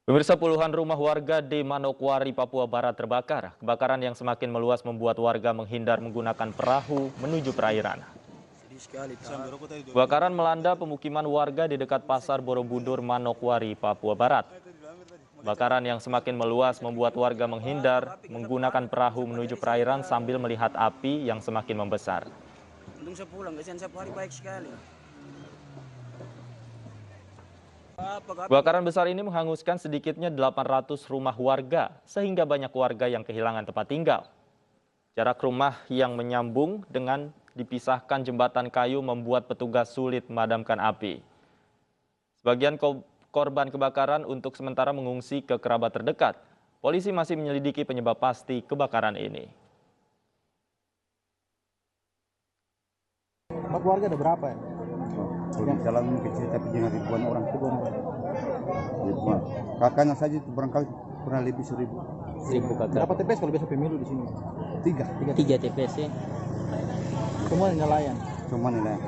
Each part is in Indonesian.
Pemirsa, puluhan rumah warga di Manokwari, Papua Barat terbakar. Kebakaran yang semakin meluas membuat warga menghindar menggunakan perahu menuju perairan. Kebakaran melanda pemukiman warga di dekat Pasar Borobudur, Manokwari, Papua Barat. Kebakaran yang semakin meluas membuat warga menghindar menggunakan perahu menuju perairan sambil melihat api yang semakin membesar. Untung saya pulang, kasihan saya hari baik sekali. Kebakaran besar ini menghanguskan sedikitnya 800 rumah warga, sehingga banyak warga yang kehilangan tempat tinggal. Jarak rumah yang menyambung dengan dipisahkan jembatan kayu membuat petugas sulit memadamkan api. Sebagian korban kebakaran untuk sementara mengungsi ke kerabat terdekat. Polisi masih menyelidiki penyebab pasti kebakaran ini. Keluarga ada berapa ya? Kalau di dalam kecil tapi dengan ribuan orang itu ribuan. Kakaknya saja itu barangkali kurang lebih 1.000. Kakak. Berapa TPS kalau biasa pemilu di sini? Tiga TPS ya. Semua nelayan. Semua nelayan.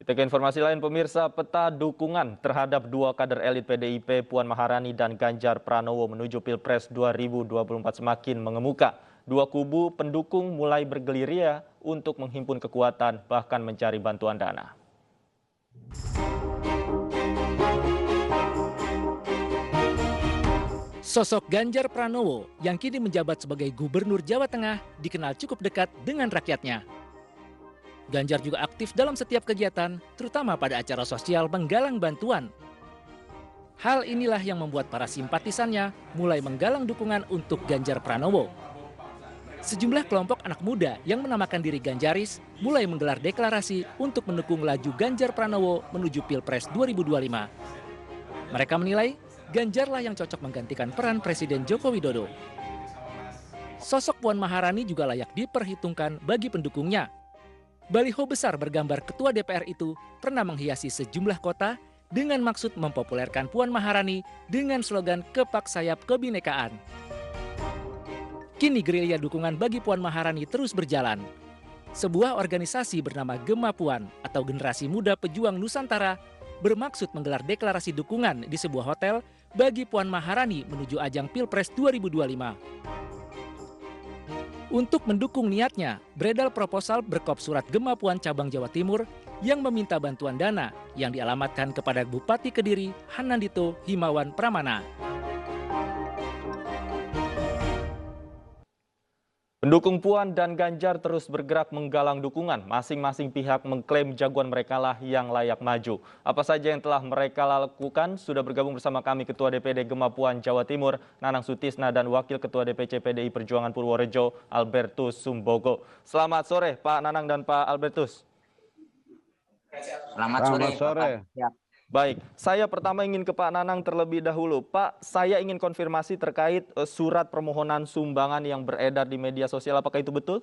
Kita ke informasi lain, pemirsa. Peta dukungan terhadap dua kader elit PDIP, Puan Maharani dan Ganjar Pranowo menuju Pilpres 2024 semakin mengemuka. Dua kubu pendukung mulai bergerilya untuk menghimpun kekuatan bahkan mencari bantuan dana. Sosok Ganjar Pranowo yang kini menjabat sebagai Gubernur Jawa Tengah dikenal cukup dekat dengan rakyatnya. Ganjar juga aktif dalam setiap kegiatan, terutama pada acara sosial menggalang bantuan. Hal inilah yang membuat para simpatisannya mulai menggalang dukungan untuk Ganjar Pranowo. Sejumlah kelompok anak muda yang menamakan diri Ganjaris mulai menggelar deklarasi untuk mendukung laju Ganjar Pranowo menuju Pilpres 2025. Mereka menilai Ganjarlah yang cocok menggantikan peran Presiden Joko Widodo. Sosok Puan Maharani juga layak diperhitungkan bagi pendukungnya. Baliho besar bergambar Ketua DPR itu pernah menghiasi sejumlah kota dengan maksud mempopulerkan Puan Maharani dengan slogan Kepak Sayap Kebinekaan. Kini gerilya dukungan bagi Puan Maharani terus berjalan. Sebuah organisasi bernama Gema Puan atau Generasi Muda Pejuang Nusantara bermaksud menggelar deklarasi dukungan di sebuah hotel bagi Puan Maharani menuju ajang Pilpres 2025. Untuk mendukung niatnya, beredar proposal berkop surat Gema Puan Cabang Jawa Timur yang meminta bantuan dana yang dialamatkan kepada Bupati Kediri Hanandito Himawan Pramana. Pendukung Puan dan Ganjar terus bergerak menggalang dukungan. Masing-masing pihak mengklaim jagoan mereka lah yang layak maju. Apa saja yang telah mereka lakukan? Sudah bergabung bersama kami Ketua DPD Gema Puan Jawa Timur, Nanang Sutisna, dan Wakil Ketua DPC PDI Perjuangan Purworejo, Albertus Sumbogo. Selamat sore Pak Nanang dan Pak Albertus. Selamat sore. Baik, saya pertama ingin ke Pak Nanang terlebih dahulu. Pak, saya ingin konfirmasi terkait surat permohonan sumbangan yang beredar di media sosial. Apakah itu betul?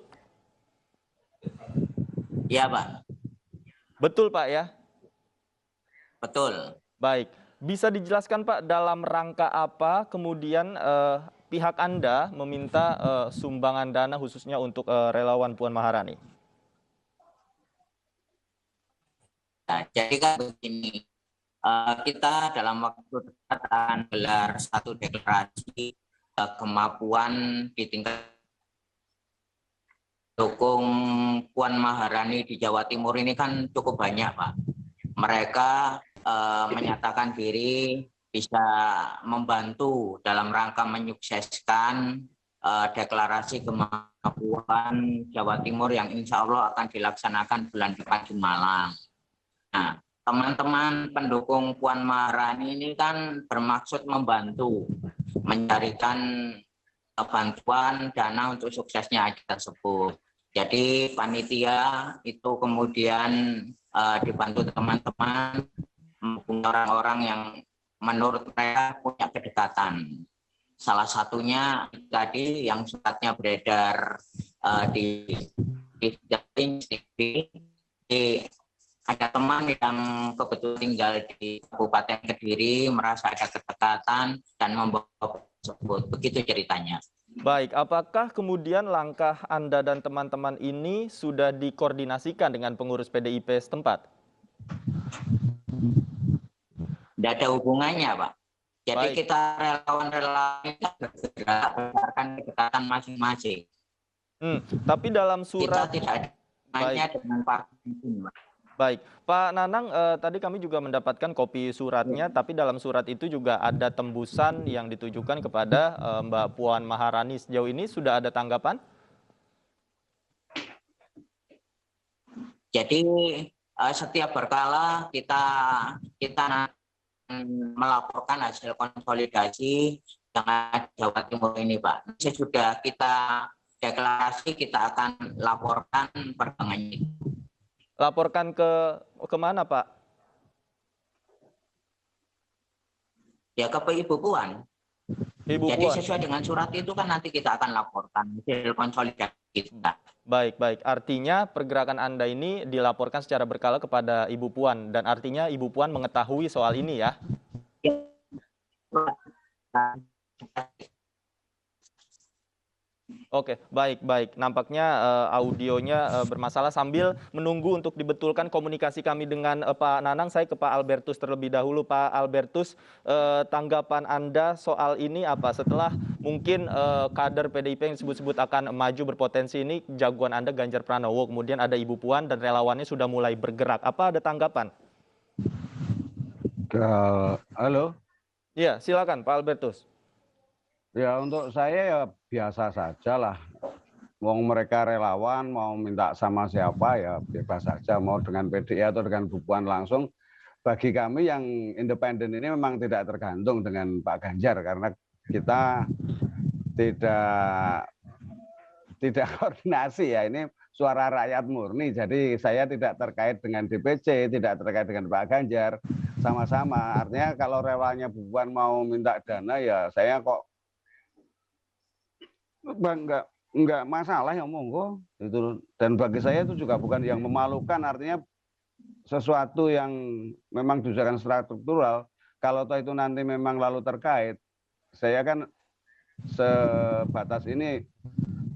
Iya, Pak. Betul, Pak, ya? Betul. Baik, bisa dijelaskan, Pak, dalam rangka apa kemudian pihak Anda meminta sumbangan dana khususnya untuk relawan Puan Maharani? Nah, jadi kan begini. Kita dalam waktu dekat akan gelar satu deklarasi kemampuan di tingkat dukung Puan Maharani di Jawa Timur ini kan cukup banyak, Pak. Mereka menyatakan diri bisa membantu dalam rangka menyukseskan deklarasi kemampuan Jawa Timur yang insya Allah akan dilaksanakan bulan depan di Malang. Nah, teman-teman pendukung Puan Maharani ini kan bermaksud membantu mencarikan bantuan dana untuk suksesnya acara tersebut. Jadi panitia itu kemudian dibantu teman-teman orang-orang yang menurut mereka punya kedekatan. Salah satunya tadi yang suratnya beredar di ada teman yang kebetulan tinggal di Kabupaten Kediri merasa ada kedekatan dan membawa tersebut. Begitu ceritanya. Baik, apakah kemudian langkah Anda dan teman-teman ini sudah dikoordinasikan dengan pengurus PDIP setempat? Tidak ada hubungannya, Pak. Jadi Baik. kita relawan-relawan kita bergerak berdasarkan kedekatan masing-masing. Tapi dalam Kita surat, tidak ada hubungannya dengan partai itu, Mbak. baik, Pak Nanang, tadi kami juga mendapatkan kopi suratnya, tapi dalam surat itu juga ada tembusan yang ditujukan kepada Mbak Puan Maharani. Sejauh ini sudah ada tanggapan? Jadi setiap berkala kita melaporkan hasil konsolidasi dengan Jawa Timur ini, Pak. Sesudah kita deklarasi, kita akan laporkan perkembangannya. Laporkan ke mana, Pak? Ya ke Ibu Puan. Ibu Jadi Puan. sesuai dengan surat itu kan nanti kita akan laporkan hasil konsolidasi kita. Baik. Artinya pergerakan Anda ini dilaporkan secara berkala kepada Ibu Puan, dan artinya Ibu Puan mengetahui soal ini ya? Oke, baik. Nampaknya audionya bermasalah. Sambil menunggu untuk dibetulkan komunikasi kami dengan Pak Nanang, saya ke Pak Albertus terlebih dahulu. Pak Albertus, tanggapan Anda soal ini apa? Setelah mungkin kader PDIP yang disebut-sebut akan maju berpotensi ini, jagoan Anda Ganjar Pranowo, kemudian ada Ibu Puan dan relawannya sudah mulai bergerak. Apa ada tanggapan? Halo. Iya, silakan Pak Albertus. Ya untuk saya ya biasa saja lah. Wong mereka relawan mau minta sama siapa ya bebas saja, mau dengan PDI atau dengan Bu Puan langsung. Bagi kami yang independen ini memang tidak tergantung dengan Pak Ganjar karena kita tidak koordinasi ya, ini suara rakyat murni. Jadi saya tidak terkait dengan DPC, tidak terkait dengan Pak Ganjar, sama-sama. Artinya kalau relawannya Bu Puan mau minta dana ya saya kok enggak masalah ya monggo itu. Dan bagi saya itu juga bukan yang memalukan, artinya sesuatu yang memang didasarkan secara struktural. Kalau toh itu nanti memang lalu terkait, saya kan sebatas ini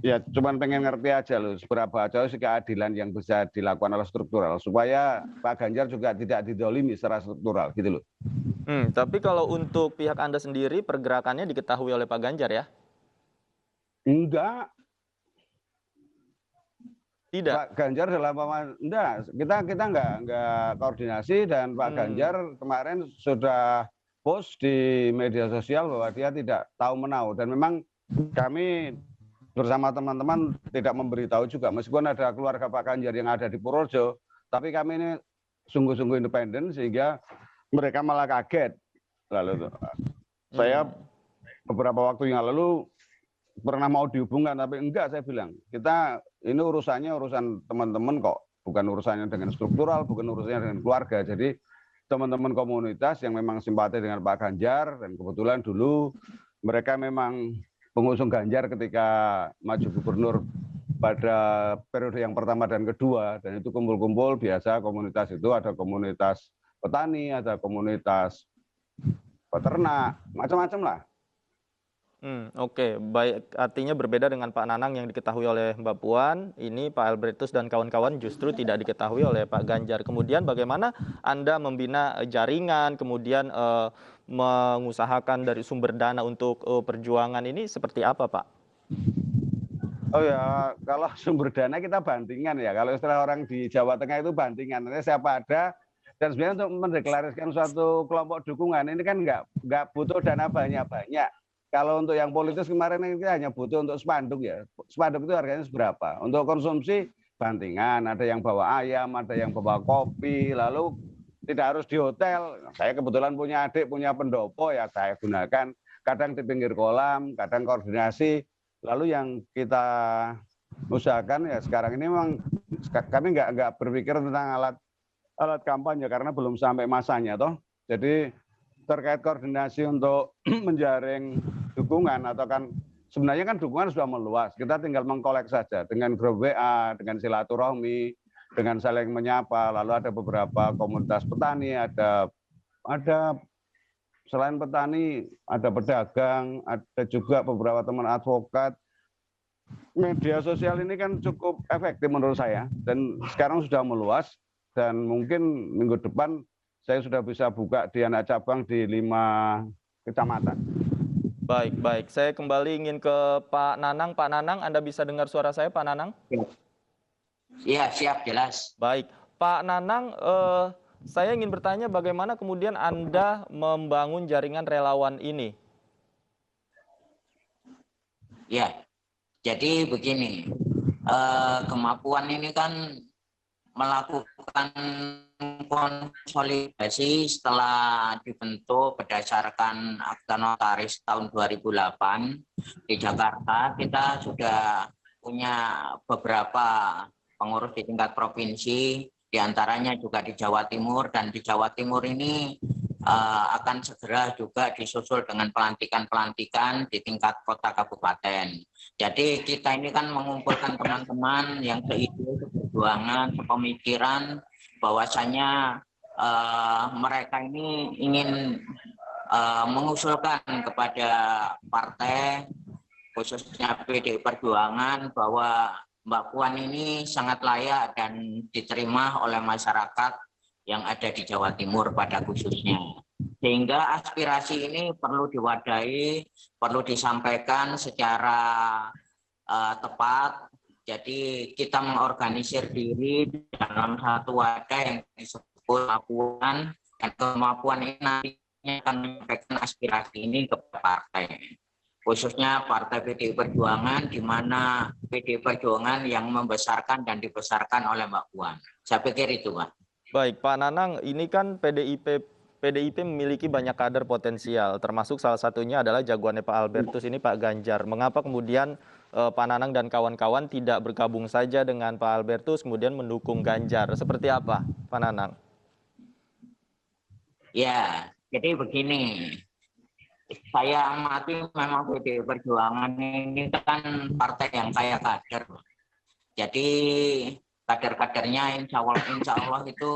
ya cuman pengen ngerti aja loh seberapa jauh sih keadilan yang bisa dilakukan oleh struktural supaya Pak Ganjar juga tidak didolimi secara struktural gitu loh. Tapi kalau untuk pihak Anda sendiri pergerakannya diketahui oleh Pak Ganjar ya? Enggak. Tidak. Pak Ganjar dalam enggak, kita enggak koordinasi dan Pak Ganjar kemarin sudah post di media sosial bahwa dia tidak tahu menau dan memang kami bersama teman-teman tidak memberitahu juga meskipun ada keluarga Pak Ganjar yang ada di Purworejo, tapi kami ini sungguh-sungguh independen sehingga mereka malah kaget. Lalu saya beberapa waktu yang lalu pernah mau dihubungkan tapi enggak, saya bilang kita ini urusan teman-teman kok, bukan urusannya dengan struktural, bukan urusannya dengan keluarga. Jadi teman-teman komunitas yang memang simpati dengan Pak Ganjar dan kebetulan dulu mereka memang pengusung Ganjar ketika maju gubernur pada periode yang pertama dan kedua, dan itu kumpul-kumpul biasa. Komunitas itu ada komunitas petani, ada komunitas peternak, macam-macam lah. Oke, baik. Artinya berbeda dengan Pak Nanang yang diketahui oleh Mbak Puan, ini Pak Albertus dan kawan-kawan justru tidak diketahui oleh Pak Ganjar. Kemudian bagaimana Anda membina jaringan, kemudian mengusahakan dari sumber dana untuk perjuangan ini seperti apa, Pak? Oh ya, kalau sumber dana kita bantingan ya. Kalau istilah orang di Jawa Tengah itu bantingan. Nanti siapa ada. Dan sebenarnya untuk mendeklarasikan suatu kelompok dukungan ini kan nggak butuh dana banyak-banyak. Kalau untuk yang politis kemarin ini hanya butuh untuk spanduk ya. Spanduk itu harganya seberapa? Untuk konsumsi bantingan, ada yang bawa ayam, ada yang bawa kopi, lalu tidak harus di hotel. Saya kebetulan punya adik, punya pendopo ya saya gunakan. Kadang di pinggir kolam, kadang koordinasi. Lalu yang kita usahakan ya sekarang ini memang kami nggak berpikir tentang alat kampanye karena belum sampai masanya toh. Jadi terkait koordinasi untuk menjaring dukungan atau kan sebenarnya kan dukungan sudah meluas. Kita tinggal mengkolek saja dengan grup WA, dengan silaturahmi, dengan saling menyapa. Lalu ada beberapa komunitas petani, ada selain petani, ada pedagang, ada juga beberapa teman advokat. Media sosial ini kan cukup efektif menurut saya dan sekarang sudah meluas dan mungkin minggu depan saya sudah bisa buka di anak cabang di 5 kecamatan. Baik, baik. Saya kembali ingin ke Pak Nanang. Pak Nanang, Anda bisa dengar suara saya, Pak Nanang? Iya, siap, jelas. Baik. Pak Nanang, saya ingin bertanya bagaimana kemudian Anda membangun jaringan relawan ini? Ya, jadi begini, kemampuan ini kan melakukan konsolidasi setelah dibentuk berdasarkan Akta Notaris tahun 2008 di Jakarta. Kita sudah punya beberapa pengurus di tingkat provinsi, diantaranya juga di Jawa Timur, dan di Jawa Timur ini akan segera juga disusul dengan pelantikan-pelantikan di tingkat kota kabupaten. Jadi kita ini kan mengumpulkan teman-teman yang seide, seperjuangan, sepemikiran, bahwasanya mereka ini ingin mengusulkan kepada partai, khususnya PDI Perjuangan, bahwa Mbak Puan ini sangat layak dan diterima oleh masyarakat yang ada di Jawa Timur pada khususnya. Sehingga aspirasi ini perlu diwadahi, perlu disampaikan secara tepat. Jadi kita mengorganisir diri dalam satu wadah yang disebut kemampuan, dan kemampuan ini nantinya akan menyampaikan aspirasi ini ke partai. Khususnya Partai PDI Perjuangan, di mana PDI Perjuangan yang membesarkan dan dibesarkan oleh Mbak Puan. Saya pikir itu, Pak. Baik, Pak Nanang, ini kan PDIP memiliki banyak kader potensial, termasuk salah satunya adalah jagoannya Pak Albertus ini, Pak Ganjar. Mengapa kemudian Pak Nanang dan kawan-kawan tidak bergabung saja dengan Pak Albertus, kemudian mendukung Ganjar? Seperti apa, Pak Nanang? Ya, jadi begini. Saya amati memang PDI Perjuangan ini kan partai yang kaya kader. Jadi kader-kadernya insya Allah itu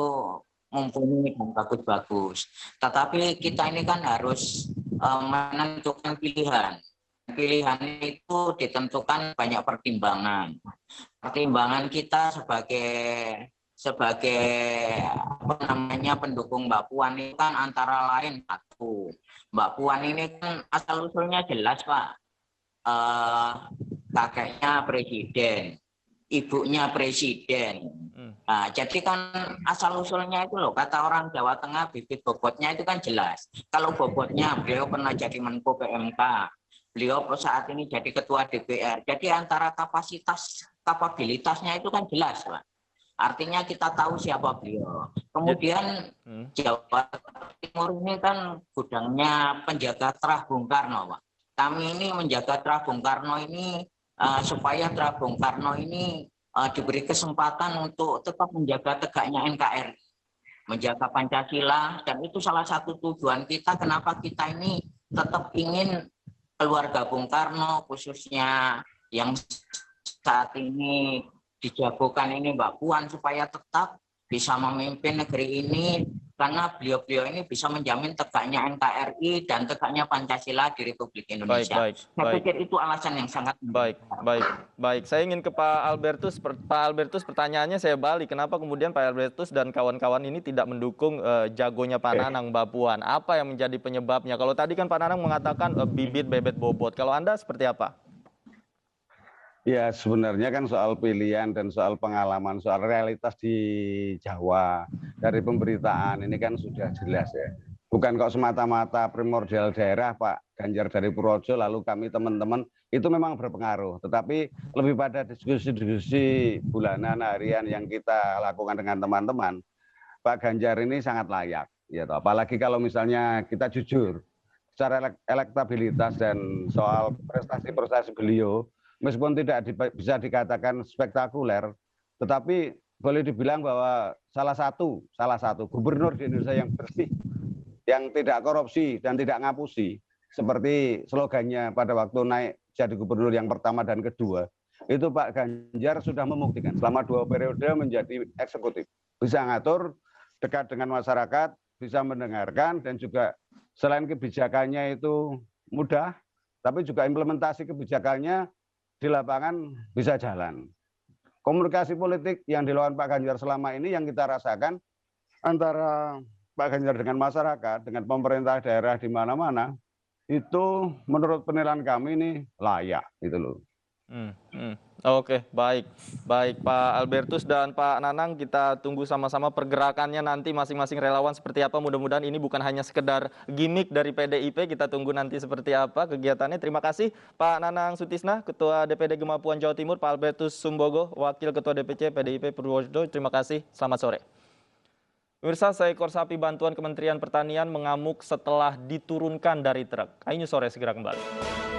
mumpuni dan bagus-bagus. Tetapi kita ini kan harus menentukan pilihan. Pilihan itu ditentukan banyak pertimbangan. Pertimbangan kita sebagai pendukung Mbak Puan ini kan antara lain satu. Mbak Puan ini kan asal usulnya jelas, Pak. Kakeknya presiden, ibunya presiden. Nah, jadi kan asal usulnya itu loh, kata orang Jawa Tengah, bibit bobotnya itu kan jelas. Kalau bobotnya, beliau pernah jadi Menko PMK, beliau saat ini jadi ketua DPR. Jadi antara kapabilitasnya itu kan jelas, Pak. Artinya kita tahu siapa beliau. Kemudian Jawa Timur ini kan gudangnya penjaga terah Bung Karno, Pak. Kami ini menjaga terah Bung Karno ini supaya terah Bung Karno ini diberi kesempatan untuk tetap menjaga tegaknya NKRI, menjaga Pancasila, dan itu salah satu tujuan kita kenapa kita ini tetap ingin keluarga Bung Karno, khususnya yang saat ini dijagokan ini Mbak Puan, supaya tetap bisa memimpin negeri ini, karena beliau-beliau ini bisa menjamin tegaknya NKRI dan tegaknya Pancasila di Republik Indonesia. Saya pikir itu alasan yang sangat baik. Saya ingin ke Pak Albertus. Pak Albertus, pertanyaannya saya balik. Kenapa kemudian Pak Albertus dan kawan-kawan ini tidak mendukung jagonya Pak Nanang, Mbak Puan? Apa yang menjadi penyebabnya? Kalau tadi kan Pak Nanang mengatakan bibit bebet bobot. Kalau Anda seperti apa? Ya, sebenarnya kan soal pilihan dan soal pengalaman, soal realitas di Jawa dari pemberitaan ini kan sudah jelas ya. Bukan kok semata-mata primordial daerah Pak Ganjar dari Purworejo lalu kami teman-teman, itu memang berpengaruh. Tetapi lebih pada diskusi-diskusi bulanan, harian yang kita lakukan dengan teman-teman, Pak Ganjar ini sangat layak. Ya, apalagi kalau misalnya kita jujur, secara elektabilitas dan soal prestasi-prestasi beliau, meskipun tidak bisa dikatakan spektakuler, tetapi boleh dibilang bahwa salah satu gubernur di Indonesia yang bersih, yang tidak korupsi dan tidak ngapusi, seperti slogannya pada waktu naik jadi gubernur yang pertama dan kedua, itu Pak Ganjar sudah membuktikan selama 2 periode menjadi eksekutif, bisa ngatur, dekat dengan masyarakat, bisa mendengarkan, dan juga selain kebijakannya itu mudah, tapi juga implementasi kebijakannya di lapangan bisa jalan. Komunikasi politik yang dilakukan Pak Ganjar selama ini yang kita rasakan antara Pak Ganjar dengan masyarakat, dengan pemerintah daerah di mana-mana, itu menurut penilaian kami ini layak gitu loh. Oke, baik. Baik, Pak Albertus dan Pak Nanang, kita tunggu sama-sama pergerakannya nanti masing-masing relawan seperti apa. Mudah-mudahan ini bukan hanya sekedar gimmick dari PDIP, kita tunggu nanti seperti apa kegiatannya. Terima kasih Pak Nanang Sutisna, Ketua DPD Gemapuan Jawa Timur, Pak Albertus Sumbogo, Wakil Ketua DPC PDIP Purworejo. Terima kasih, selamat sore. Pemirsa, seekor sapi bantuan Kementerian Pertanian mengamuk setelah diturunkan dari truk. Ayo sore segera kembali.